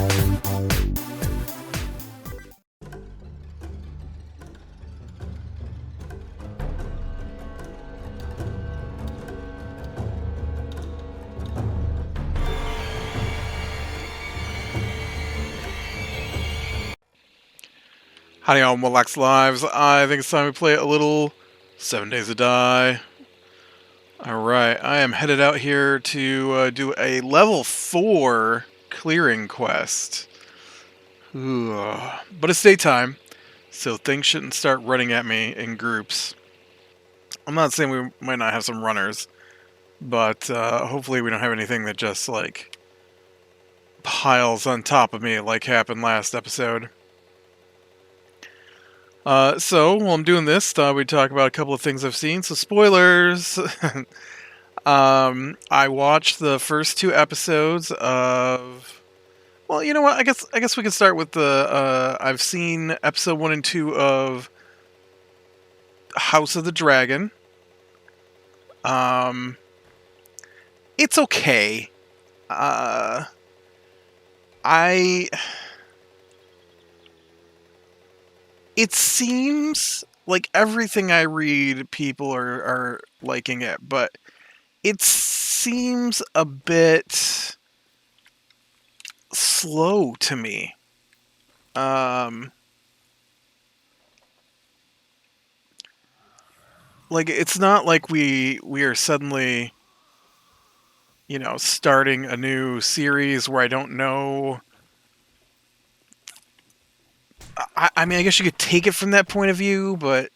Howdy all Molex Lives. I think it's time we play a little 7 Days to Die. Alright, I am headed out here to do a level 4 clearing quest. But it's daytime, so things shouldn't start running at me in groups. I'm not saying we might not have some runners, but hopefully we don't have anything that just, like, piles on top of me like happened last episode. So, while I'm doing this, thought we'd talk about a couple of things I've seen. So, spoilers! I watched the first 2 episodes of... Well, you know what? I guess we can start with the... I've seen episode 1 and 2 of House of the Dragon. It's okay. It seems like everything I read, people are liking it, but it seems a bit slow to me. Like, it's not like we are suddenly, starting a new series where I don't know. I mean, I guess you could take it from that point of view, but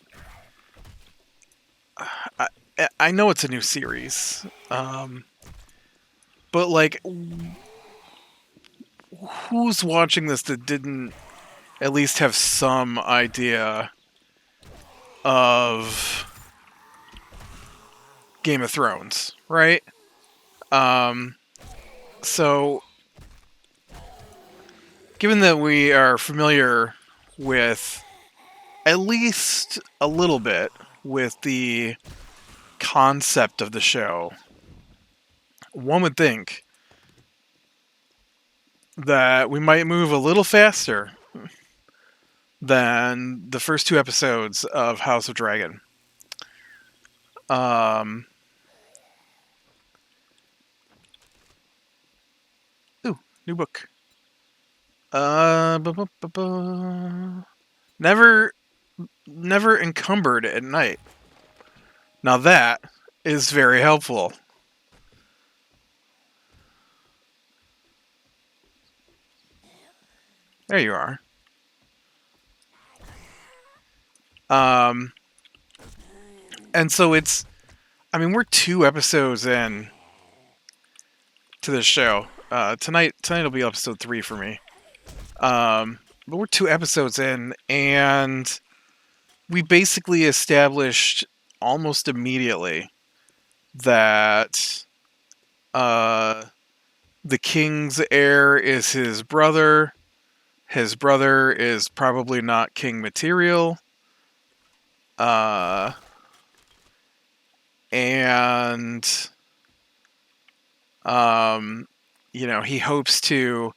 I know it's a new series. But, like, who's watching this that didn't at least have some idea of Game of Thrones, right? So, given that we are familiar with at least a little bit with the concept of the show, one would think that we might move a little faster than the first 2 episodes of House of Dragon. Ooh, new book. Never encumbered at night. Now that is very helpful. There you are. And so it's... I mean, we're 2 episodes in to this show. Tonight will be episode 3 for me. But we're 2 episodes in, and we basically established almost immediately that the king's heir is his brother. His brother is probably not king material. And he hopes to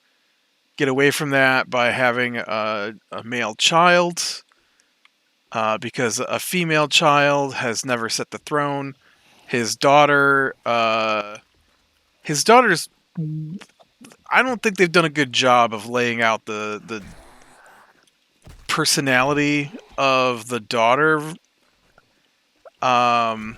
get away from that by having a male child, because a female child has never set the throne. His daughter's... I don't think they've done a good job of laying out the personality of the daughter. I'm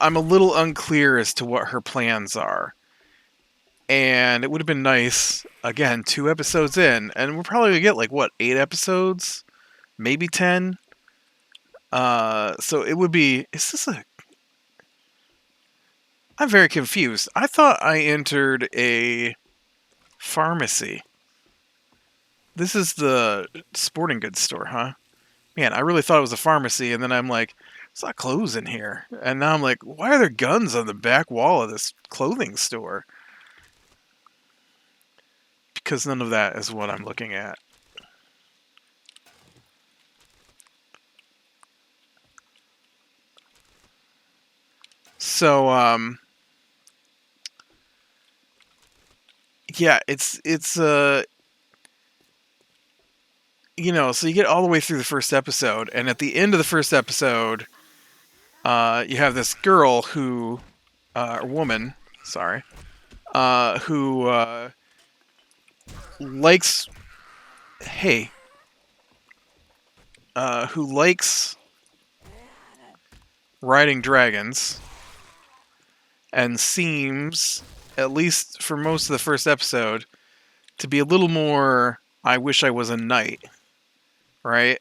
a little unclear as to what her plans are. And it would have been nice, again, 2 episodes in, and we're probably going to get, 8 episodes? Maybe 10? So it would be... I'm very confused. I thought I entered a pharmacy. This is the sporting goods store, huh? Man, I really thought it was a pharmacy, and then I'm like, there's not clothes in here. And now I'm like, why are there guns on the back wall of this clothing store? Because none of that is what I'm looking at. So, yeah, it's so you get all the way through the first episode, and at the end of the first episode, you have this girl who, or woman, sorry, who likes, hey, who likes riding dragons, and seems, at least for most of the first episode, to be a little more. I wish I was a knight, right?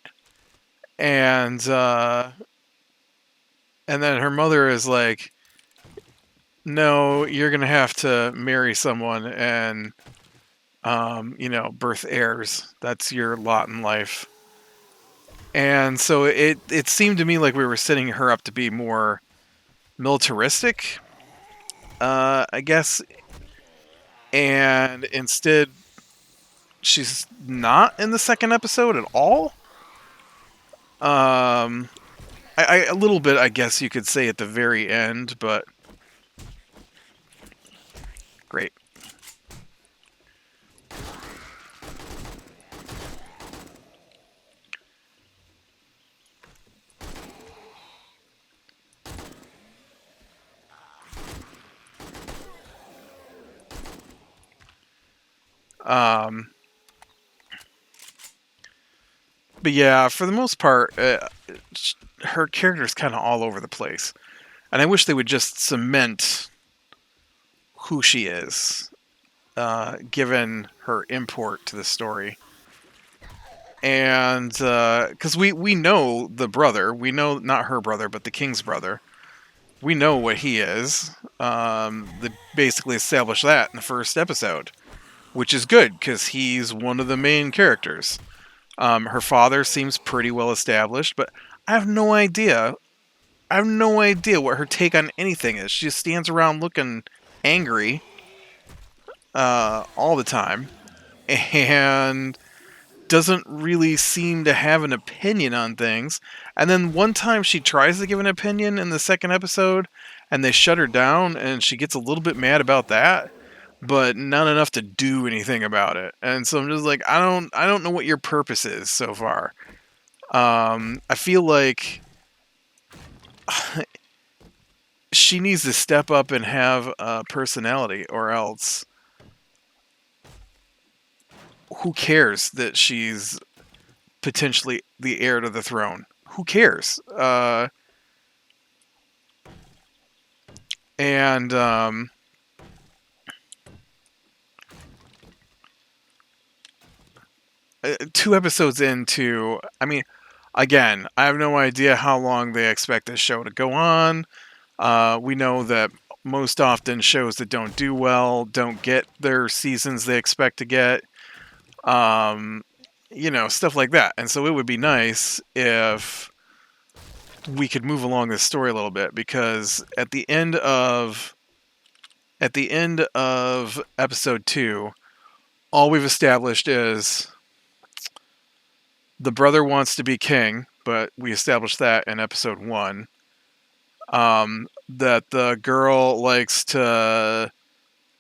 And and then her mother is like, no, you're gonna have to marry someone and birth heirs. That's your lot in life. And so it seemed to me like we were setting her up to be more militaristic, I guess. And instead, she's not in the second episode at all. A little bit, I guess you could say at the very end, but great. Um, but yeah, for the most part, her character's kind of all over the place, and I wish they would just cement who she is, given her import to the story. And because we know the brother, we know not her brother, but the king's brother. We know what he is. They basically established that in the first episode, which is good because he's one of the main characters. Her father seems pretty well established, but I have no idea. I have no idea what her take on anything is. She just stands around looking angry all the time, and doesn't really seem to have an opinion on things. And then one time she tries to give an opinion in the second episode, and they shut her down, and she gets a little bit mad about that, but not enough to do anything about it. And so I'm just like, I don't know what your purpose is so far. I feel like she needs to step up and have a personality, or else who cares that she's potentially the heir to the throne? Who cares? And 2 episodes into, I mean, again, I have no idea how long they expect this show to go on. We know that most often shows that don't do well don't get their seasons they expect to get. Stuff like that. And so it would be nice if we could move along this story a little bit, because at the end of episode 2, all we've established is the brother wants to be king, but we established that in episode 1. That the girl likes to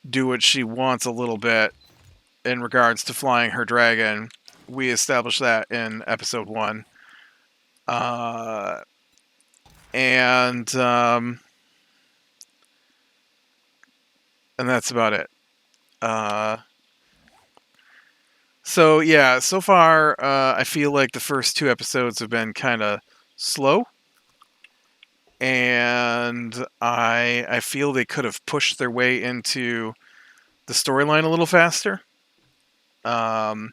do what she wants a little bit in regards to flying her dragon. We established that in episode 1. And that's about it. So yeah, so far I feel like the first 2 episodes have been kind of slow, and I feel they could have pushed their way into the storyline a little faster. Um,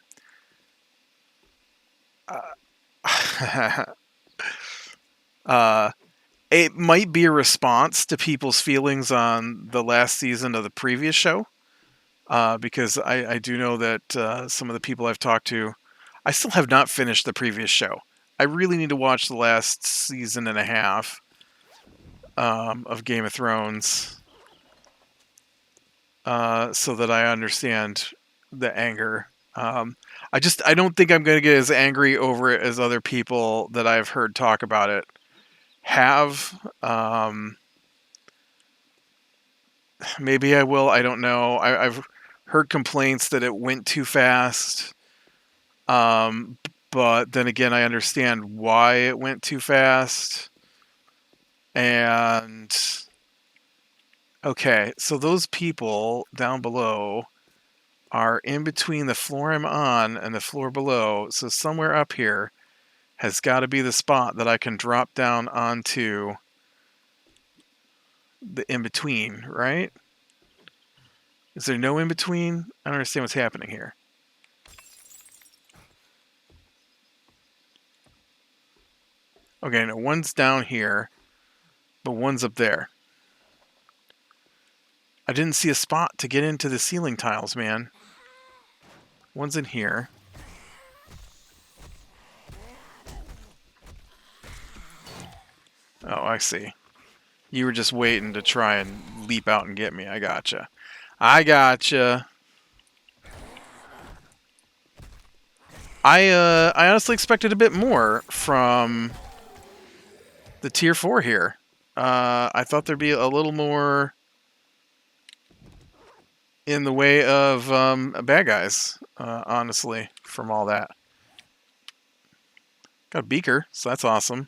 it might be a response to people's feelings on the last season of the previous show, because I do know that some of the people I've talked to, I still have not finished the previous show. I really need to watch the last season and a half of Game of Thrones, so that I understand the anger. I don't think I'm going to get as angry over it as other people that I've heard talk about it have. Maybe I will. I don't know. I've heard complaints that it went too fast. But then again, I understand why it went too fast. And okay, so those people down below are in between the floor I'm on and the floor below. So somewhere up here has got to be the spot that I can drop down onto the in-between, right? Is there no in-between? I don't understand what's happening here. Okay, no, one's down here, but one's up there. I didn't see a spot to get into the ceiling tiles, man. One's in here. Oh, I see. You were just waiting to try and leap out and get me. I gotcha. I gotcha. I honestly expected a bit more from the tier 4 here. I thought there'd be a little more in the way of bad guys, honestly, from all that. Got a beaker, so that's awesome.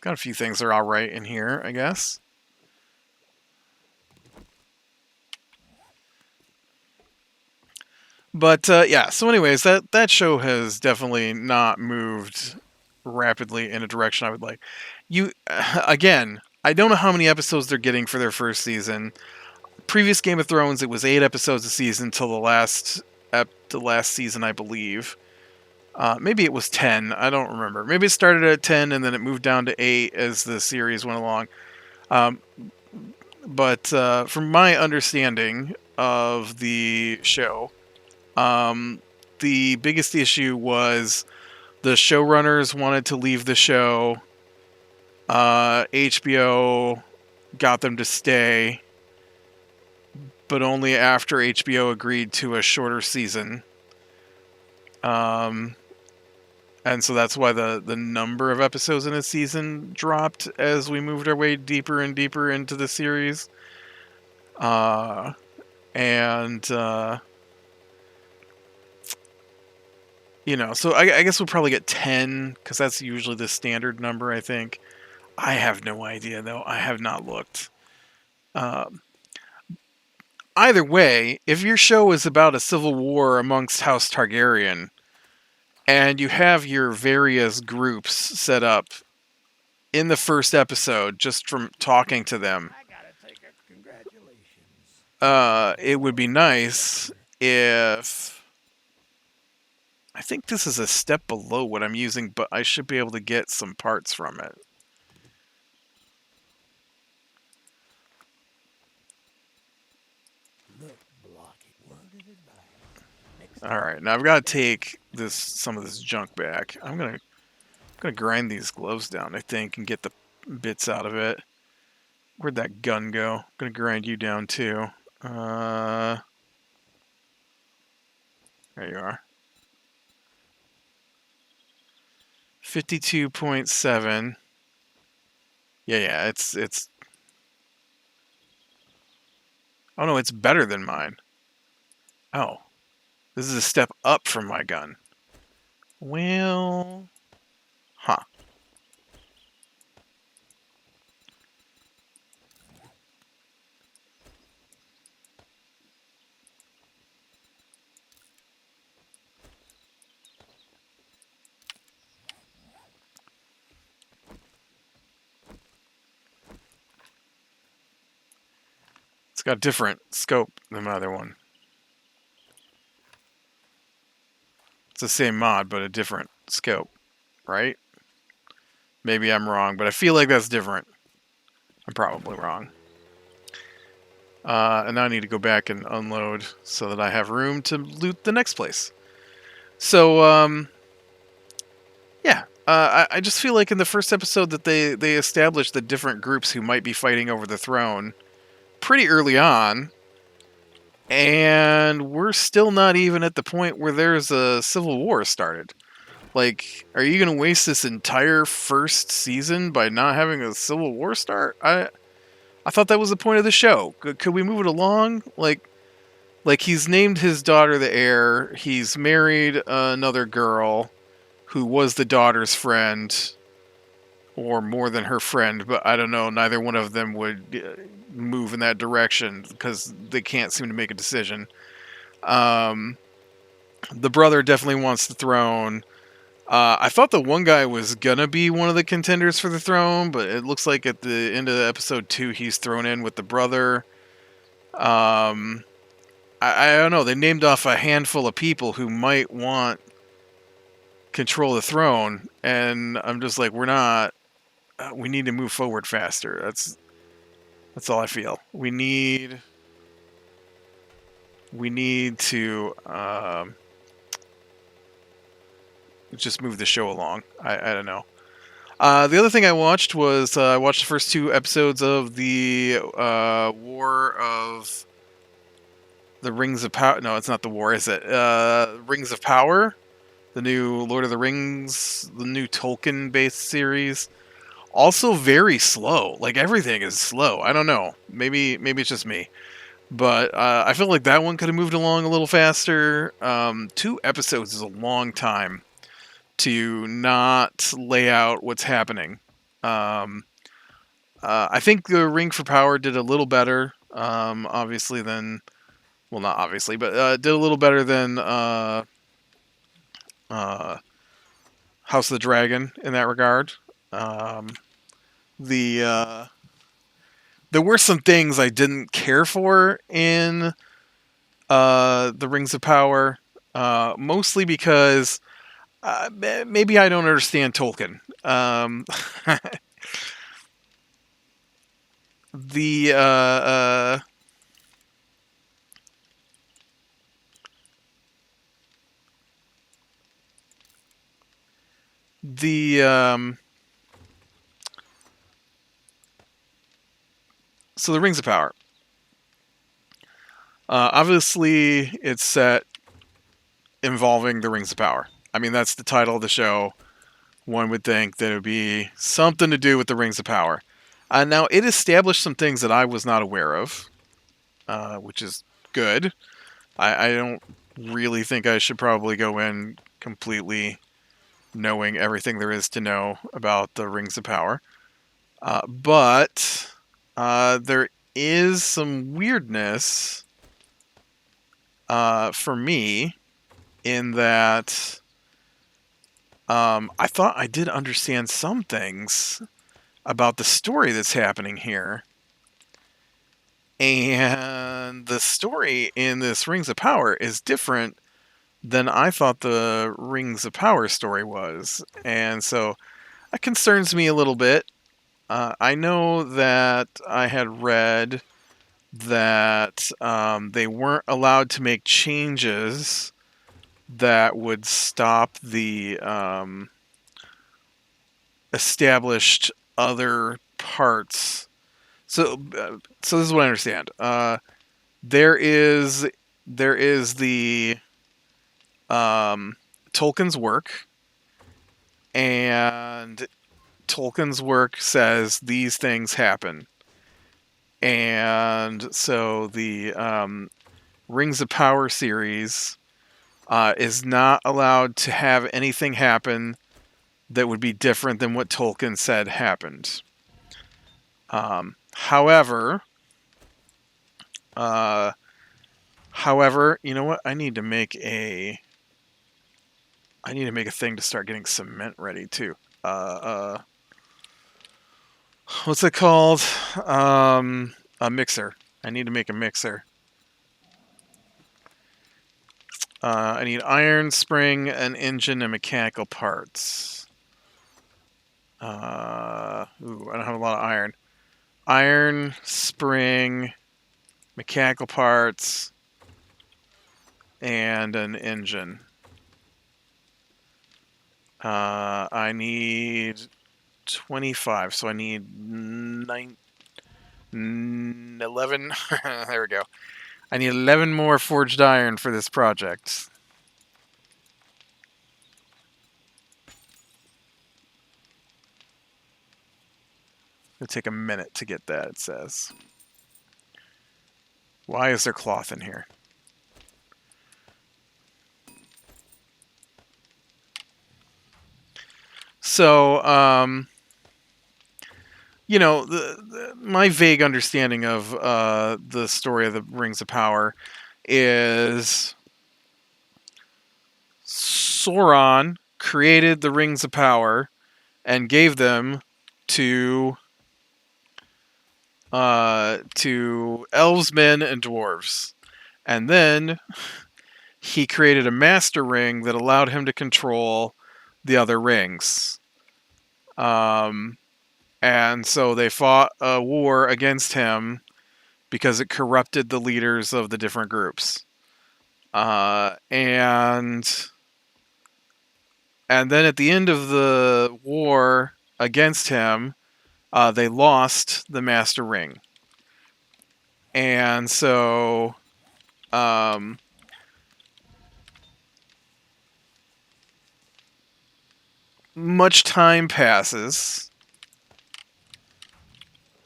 Got a few things that are alright in here, I guess. But yeah, so anyways, that show has definitely not moved rapidly in a direction I would like. You again, I don't know how many episodes they're getting for their first season. Previous Game of Thrones, it was 8 episodes a season till the last season, I believe. Maybe it was 10. I don't remember. Maybe it started at 10 and then it moved down to 8 as the series went along. But from my understanding of the show, the biggest issue was the showrunners wanted to leave the show. HBO got them to stay, but only after HBO agreed to a shorter season. And so that's why the number of episodes in a season dropped as we moved our way deeper and deeper into the series. You know, so I guess we'll probably get 10, because that's usually the standard number, I think. I have no idea, though. I have not looked. Either way, if your show is about a civil war amongst House Targaryen, and you have your various groups set up in the first episode just from talking to them, it would be nice if... I think this is a step below what I'm using, but I should be able to get some parts from it. Alright, now I've got to take some of this junk back. I'm gonna grind these gloves down, I think, and get the bits out of it. Where'd that gun go? I'm gonna grind you down too. There you are. 52.7. Yeah, it's... Oh no, it's better than mine. Oh. This is a step up from my gun. Well... Huh. It's got a different scope than my other one. It's the same mod, but a different scope, right? Maybe I'm wrong, but I feel like that's different. I'm probably wrong. And now I need to go back and unload so that I have room to loot the next place. So, yeah. I just feel like in the first episode that they established the different groups who might be fighting over the throne pretty early on, and we're still not even at the point where there's a civil war started. Like, are you going to waste this entire first season by not having a Civil War start? I thought that was the point of the show. Could we move it along? Like he's named his daughter the heir. He's married another girl who was the daughter's friend, or more than her friend, but I don't know. Neither one of them would move in that direction because they can't seem to make a decision. Um, the brother definitely wants the throne. I thought the one guy was gonna be one of the contenders for the throne, but it looks like at the end of episode 2, he's thrown in with the brother. Um, I don't know. They named off a handful of people who might want control the throne, and I'm just like, we're not. We need to move forward faster. That's all I feel. We need to just move the show along. I don't know. The other thing I watched was I watched the first 2 episodes of the War of the Rings of Power. No, it's not the War, is it? Rings of Power, the new Lord of the Rings, the new Tolkien-based series. Also very slow. Like everything is slow. I don't know. Maybe it's just me. But I feel like that one could have moved along a little faster. 2 episodes is a long time to not lay out what's happening. I think the Ring for Power did a little better, obviously, than... Well, not obviously, but did a little better than uh, House of the Dragon in that regard. The There were some things I didn't care for in the Rings of Power, mostly because maybe I don't understand Tolkien. The the So the Rings of Power. Obviously, it's set involving the Rings of Power. I mean, that's the title of the show. One would think that it would be something to do with the Rings of Power. Now, it established some things that I was not aware of, which is good. I don't really think I should probably go in completely knowing everything there is to know about the Rings of Power. But there is some weirdness for me in that I thought I did understand some things about the story that's happening here. And the story in this Rings of Power is different than I thought the Rings of Power story was. And so that concerns me a little bit. I know that I had read that they weren't allowed to make changes that would stop the established other parts. So this is what I understand. There is the Tolkien's work, and Tolkien's work says these things happen, and so the Rings of Power series is not allowed to have anything happen that would be different than what Tolkien said happened. However, you know what? I need to make a thing to start getting cement ready too. What's it called? A mixer. I need to make a mixer. I need iron, spring, an engine, and mechanical parts. I don't have a lot of iron. Iron, spring, mechanical parts, and an engine. I need 25, so I need 11. There we go. I need 11 more forged iron for this project. It'll take a minute to get that, it says. Why is there cloth in here? So, my vague understanding of the story of the Rings of Power is Sauron created the Rings of Power and gave them to elves, men, and dwarves. And then he created a master ring that allowed him to control the other rings. And so they fought a war against him because it corrupted the leaders of the different groups. And then at the end of the war against him, they lost the Master Ring. And so much time passes,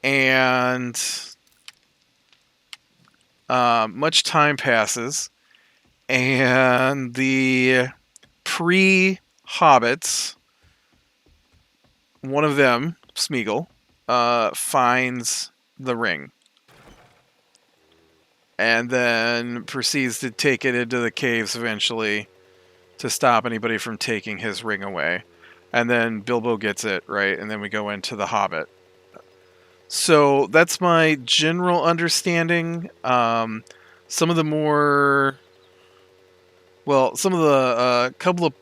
and the pre-hobbits, one of them, Smeagol, finds the ring. And then proceeds to take it into the caves eventually to stop anybody from taking his ring away. And then Bilbo gets it, right? And then we go into the Hobbit. So that's my general understanding. Some of the couple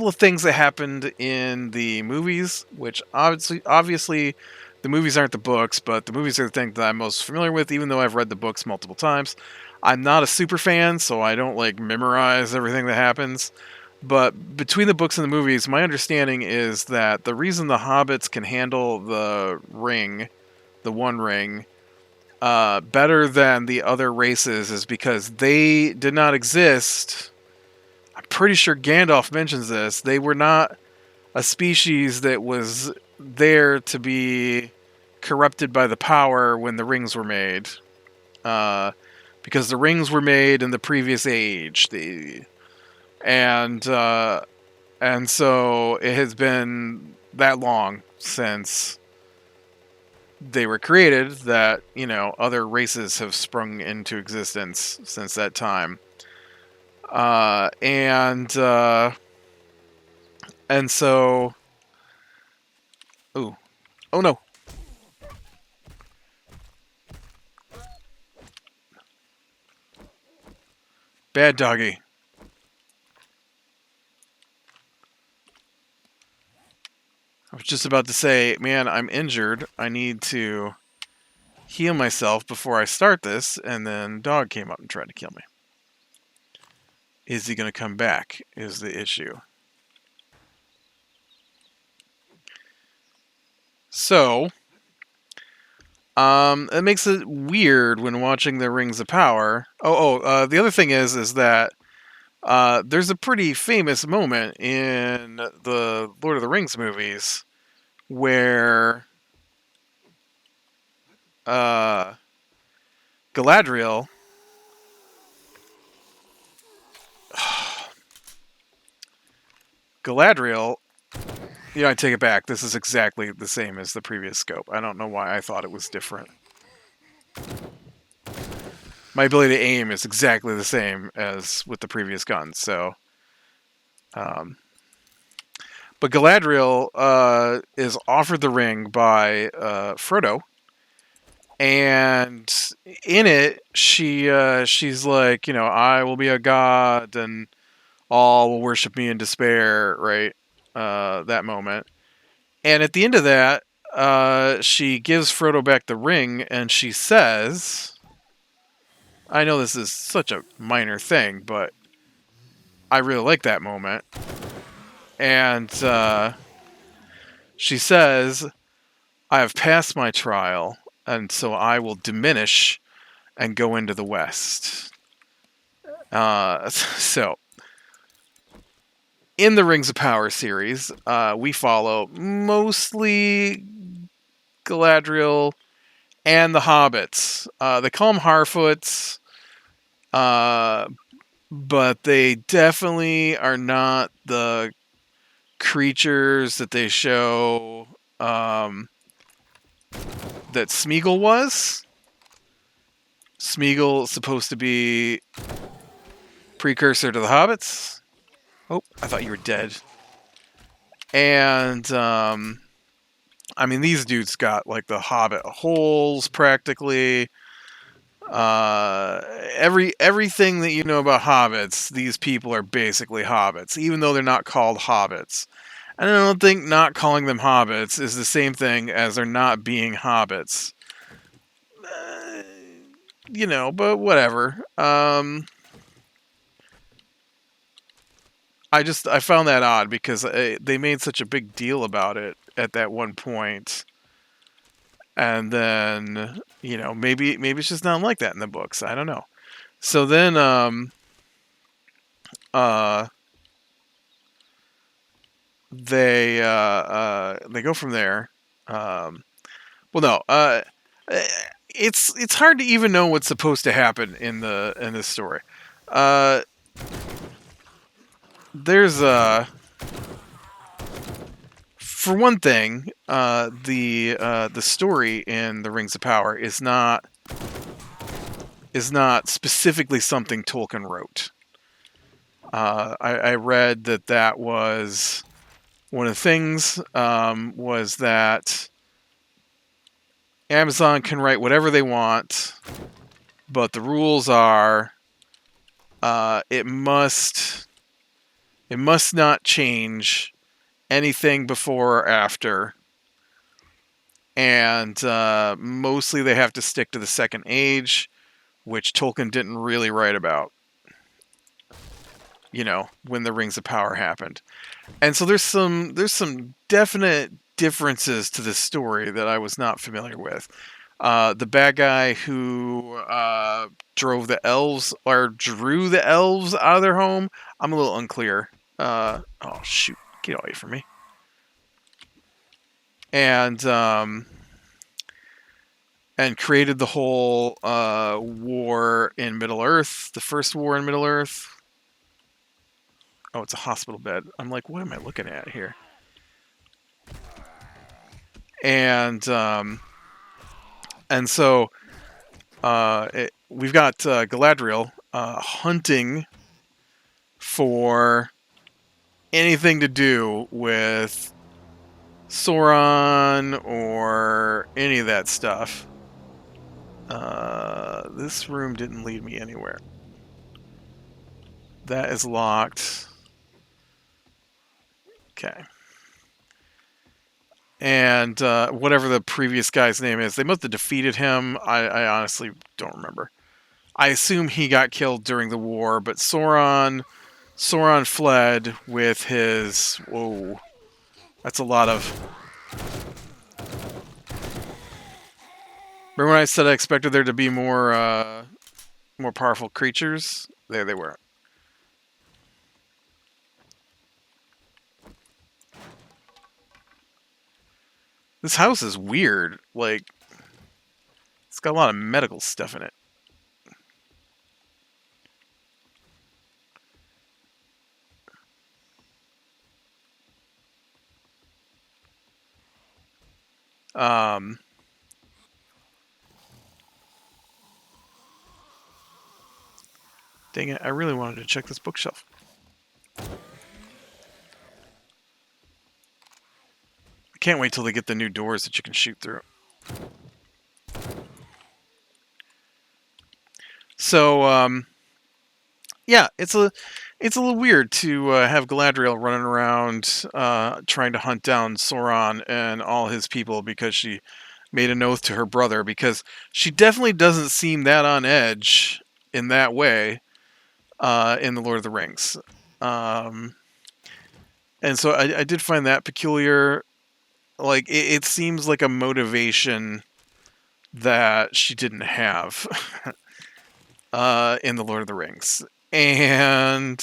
of things that happened in the movies, which obviously the movies aren't the books, but the movies are the thing that I'm most familiar with, even though I've read the books multiple times. I'm not a super fan, so I don't memorize everything that happens. But between the books and the movies, my understanding is that the reason the hobbits can handle the ring, the One Ring, better than the other races is because they did not exist. I'm pretty sure Gandalf mentions this. They were not a species that was there to be corrupted by the power when the rings were made. Because the rings were made in the previous age. And so it has been that long since they were created that, other races have sprung into existence since that time. And so... Ooh. Oh, no. Bad doggy. I was just about to say, man, I'm injured. I need to heal myself before I start this, and then dog came up and tried to kill me. Is he going to come back, is the issue. So, it makes it weird when watching the Rings of Power. The other thing is that there's a pretty famous moment in the Lord of the Rings movies where Galadriel I take it back. This is exactly the same as the previous scope. I don't know why I thought it was different. My ability to aim is exactly the same as with the previous guns, so... But Galadriel is offered the ring by Frodo, and in it, she's like, I will be a god, and all will worship me in despair, right? That moment. And at the end of that, she gives Frodo back the ring, and she says, I know this is such a minor thing, but I really like that moment. And she says, I have passed my trial, and so I will diminish and go into the West. So, in the Rings of Power series, we follow mostly Galadriel and the hobbits. They call them Harfoots, but they definitely are not the creatures that they show that Smeagol was. Smeagol is supposed to be precursor to the hobbits. Oh, I thought you were dead. And I mean, these dudes got like the hobbit holes practically. Everything that you know about hobbits, these people are basically hobbits, even though they're not called hobbits. And I don't think not calling them hobbits is the same thing as they're not being hobbits. But whatever. I found that odd because they made such a big deal about it at that one point. And then, maybe it's just not like that in the books. I don't know. So then they go from there. It's hard to even know what's supposed to happen in this story. There's for one thing, the story in the Rings of Power is not specifically something Tolkien wrote. I read that was one of the things was that Amazon can write whatever they want, but the rules are it must not change anything before or after, and mostly they have to stick to the Second Age, which Tolkien didn't really write about. When the Rings of Power happened. And so there's some definite differences to this story that I was not familiar with. The bad guy who drove the elves or drew the elves out of their home, I'm a little unclear. Oh shoot, get away from me. And created the whole war in Middle-earth, the first war in Middle-earth. Oh, it's a hospital bed. I'm like, what am I looking at here? And so we've got Galadriel hunting for anything to do with Sauron or any of that stuff. This room didn't lead me anywhere. That is locked. Okay. And whatever the previous guy's name is, they must have defeated him. I honestly don't remember. I assume he got killed during the war, but Sauron fled with his... Whoa. That's a lot of... Remember when I said I expected there to be more powerful creatures? There they were. This house is weird. Like, it's got a lot of medical stuff in it. Dang it, I really wanted to check this bookshelf. I can't wait till they get the new doors that you can shoot through. So, yeah, it's a little weird to have Galadriel running around trying to hunt down Sauron and all his people because she made an oath to her brother, because she definitely doesn't seem that on edge in that way in The Lord of the Rings. And so I did find that peculiar. Like, it seems like a motivation that she didn't have in The Lord of the Rings. And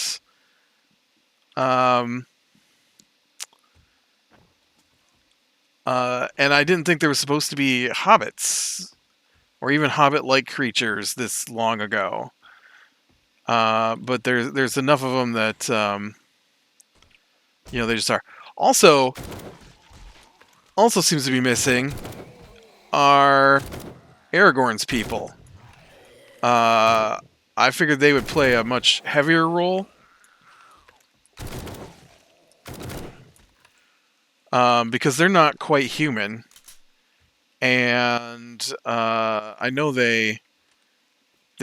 And I didn't think there was supposed to be hobbits or even hobbit-like creatures this long ago. But there's enough of them that they just are. Also, seems to be missing are Aragorn's people. I figured they would play a much heavier role. Because they're not quite human. And I know they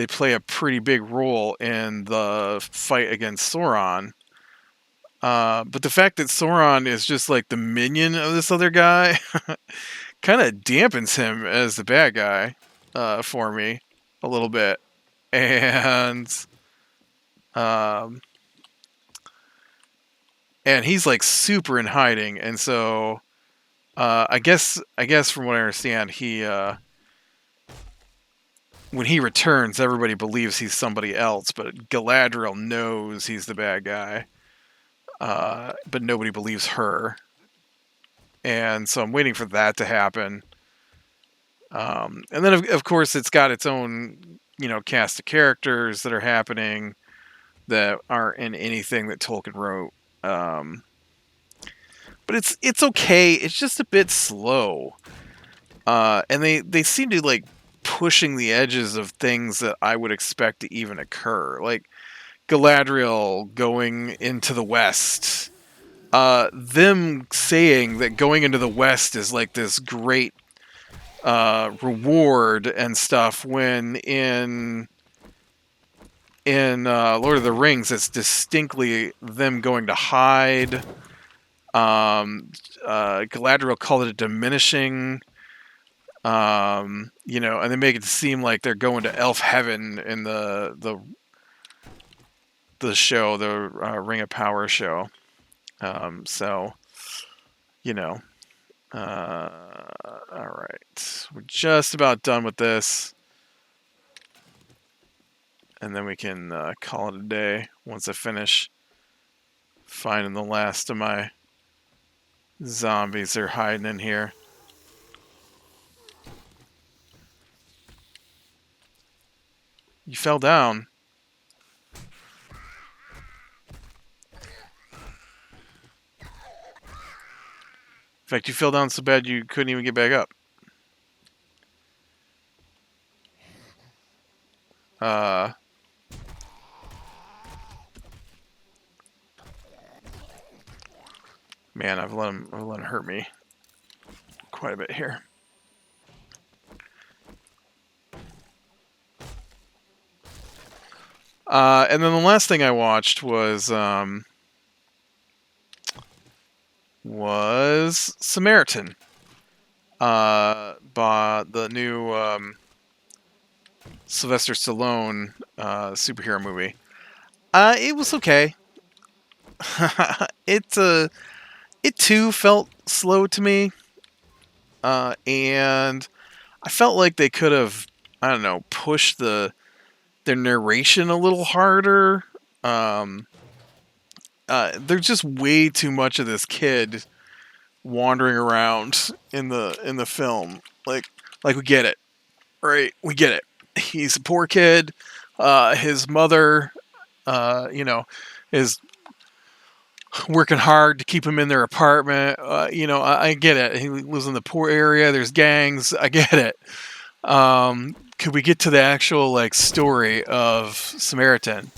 play a pretty big role in the fight against Sauron. But the fact that Sauron is just like the minion of this other guy kind of dampens him as the bad guy for me a little bit. And he's like super in hiding, and so I guess from what I understand, he when he returns, everybody believes he's somebody else, but Galadriel knows he's the bad guy, but nobody believes her, and so I'm waiting for that to happen. And then of course it's got its own cast of characters that are happening that aren't in anything that Tolkien wrote. But it's okay. It's just a bit slow, and they seem to like pushing the edges of things that I would expect to even occur, like Galadriel going into the West. Them saying that going into the West is like this great reward and stuff, when in Lord of the Rings, it's distinctly them going to hide. Galadriel called it a diminishing, and they make it seem like they're going to elf heaven in the show, the Ring of Power show. So, all right, we're just about done with this, and then we can call it a day once I finish finding the last of my zombies that are hiding in here. You fell down. In fact, you fell down so bad you couldn't even get back up. Man, I've let him hurt me quite a bit here. And then the last thing I watched was Samaritan, by the new Sylvester Stallone superhero movie. It was okay. It too felt slow to me, and I felt like they could have, I don't know, pushed their narration a little harder. There's just way too much of this kid wandering around in the film. Like we get it, right? We get it. He's a poor kid. His mother, is working hard to keep him in their apartment. I get it. He lives in the poor area. There's gangs. I get it. Could we get to the actual like story of Samaritan?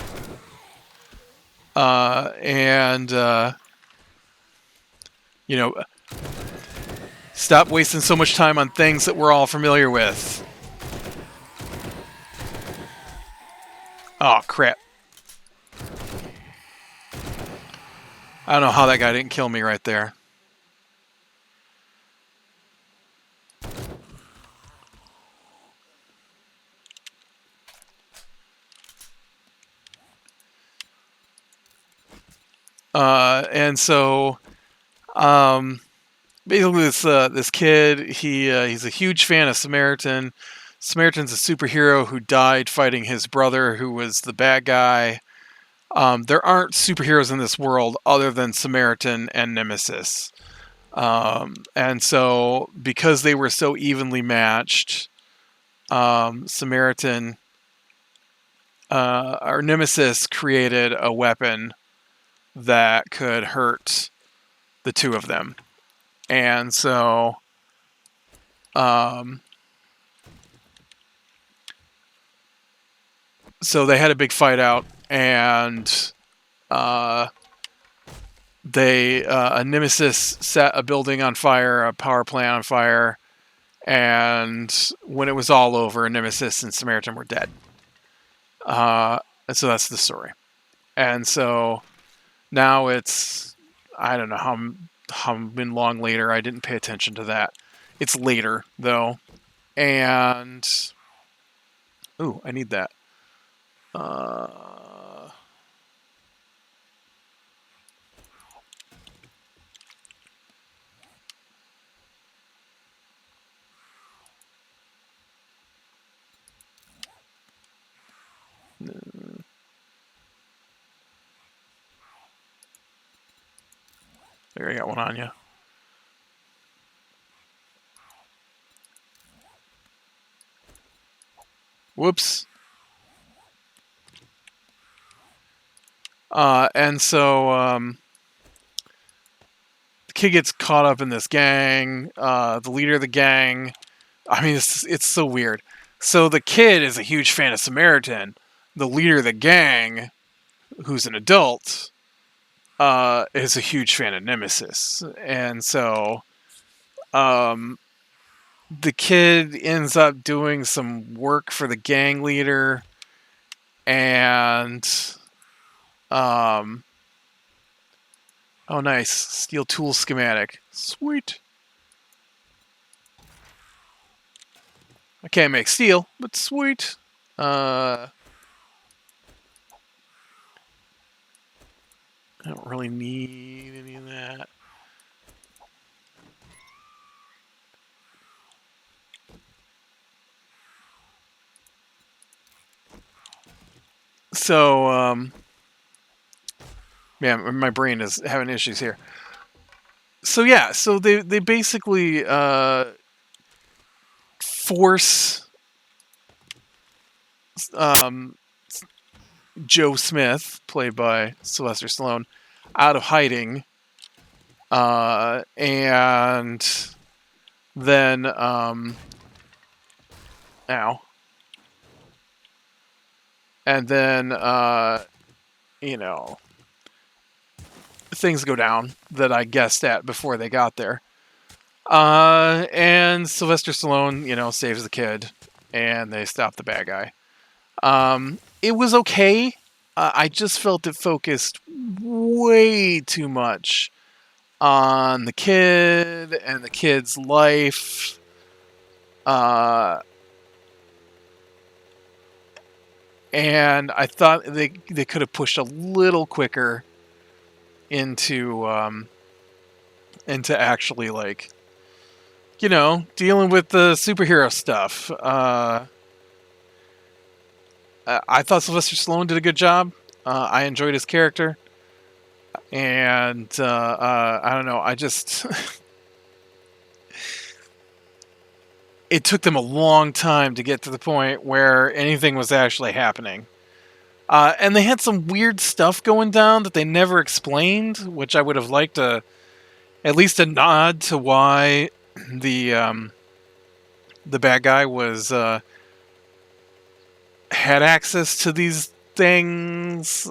Stop wasting so much time on things that we're all familiar with. Oh, crap. I don't know how that guy didn't kill me right there. And so, basically this kid, he's a huge fan of Samaritan. Samaritan's a superhero who died fighting his brother, who was the bad guy. There aren't superheroes in this world other than Samaritan and Nemesis. And so, because they were so evenly matched, Samaritan, our nemesis, created a weapon that could hurt the two of them. And so, um, so they had a big fight out, and uh, a nemesis set a building on fire, a power plant on fire, and when it was all over, Nemesis and Samaritan were dead. And so that's the story. And so now it's, I don't know how been long later. I didn't pay attention to that. It's later though, and ooh, I need that. There, I got one on you. Whoops. And so the kid gets caught up in this gang. The leader of the gang, I mean, it's so weird. So the kid is a huge fan of Samaritan. The leader of the gang, who's an adult, is a huge fan of Nemesis. And so the kid ends up doing some work for the gang leader, and oh, nice. Steel tool schematic. Sweet. I can't make steel, but sweet. I don't really need any of that. So, man, my brain is having issues here. So yeah, so they basically force Joe Smith, played by Sylvester Stallone, out of hiding, and then and then you know, things go down that I guessed at before they got there. And Sylvester Stallone, saves the kid, and they stop the bad guy. It was okay. I just felt it focused way too much on the kid and the kid's life. And I thought they could have pushed a little quicker into actually, like, dealing with the superhero stuff. I thought Sylvester Stallone did a good job. I enjoyed his character. And I don't know. I just... it took them a long time to get to the point where anything was actually happening. And they had some weird stuff going down that they never explained, which I would have liked at least a nod to why the bad guy was had access to these things.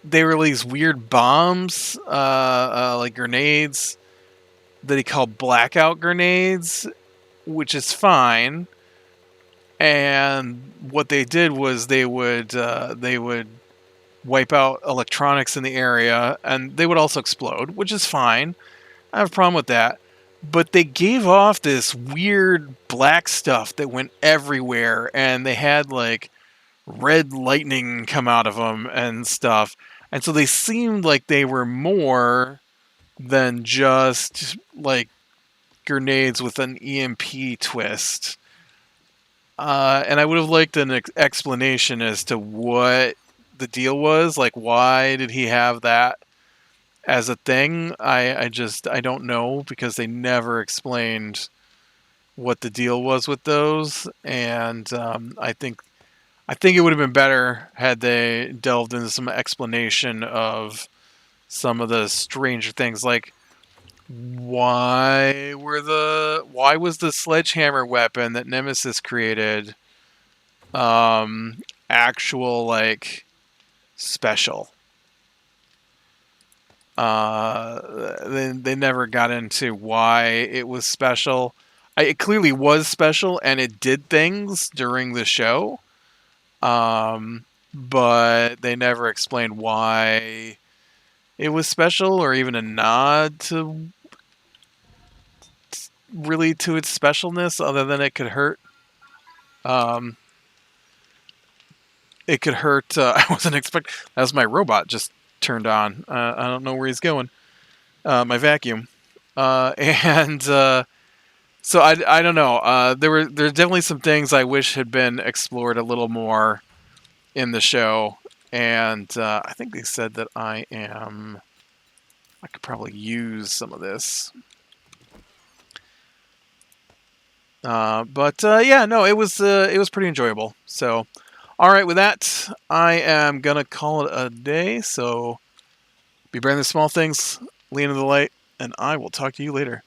They were these weird bombs, like grenades, that he called blackout grenades, which is fine. And what they did was they would wipe out electronics in the area, and they would also explode, which is fine. I have a problem with that. But they gave off this weird black stuff that went everywhere, and they had, like, red lightning come out of them and stuff. And so they seemed like they were more than just, like, grenades with an EMP twist. And I would have liked an explanation as to what the deal was. Like, why did he have that? as a thing. I don't know because they never explained what the deal was with those, and I think it would have been better had they delved into some explanation of some of the stranger things, like why was the sledgehammer weapon that Nemesis created actual like special. They never got into why it was special. It clearly was special, and it did things during the show. But they never explained why it was special, or even a nod to really to its specialness, other than it could hurt. Um, it could hurt. I wasn't expecting. That was my robot just turned on. I don't know where he's going. My vacuum. And so I don't know. There's definitely some things I wish had been explored a little more in the show, and I think they said that I could probably use some of this. But yeah, no, it was pretty enjoyable. So, all right, with that, I am gonna call it a day. So, be brave in the small things, lean into the light, and I will talk to you later.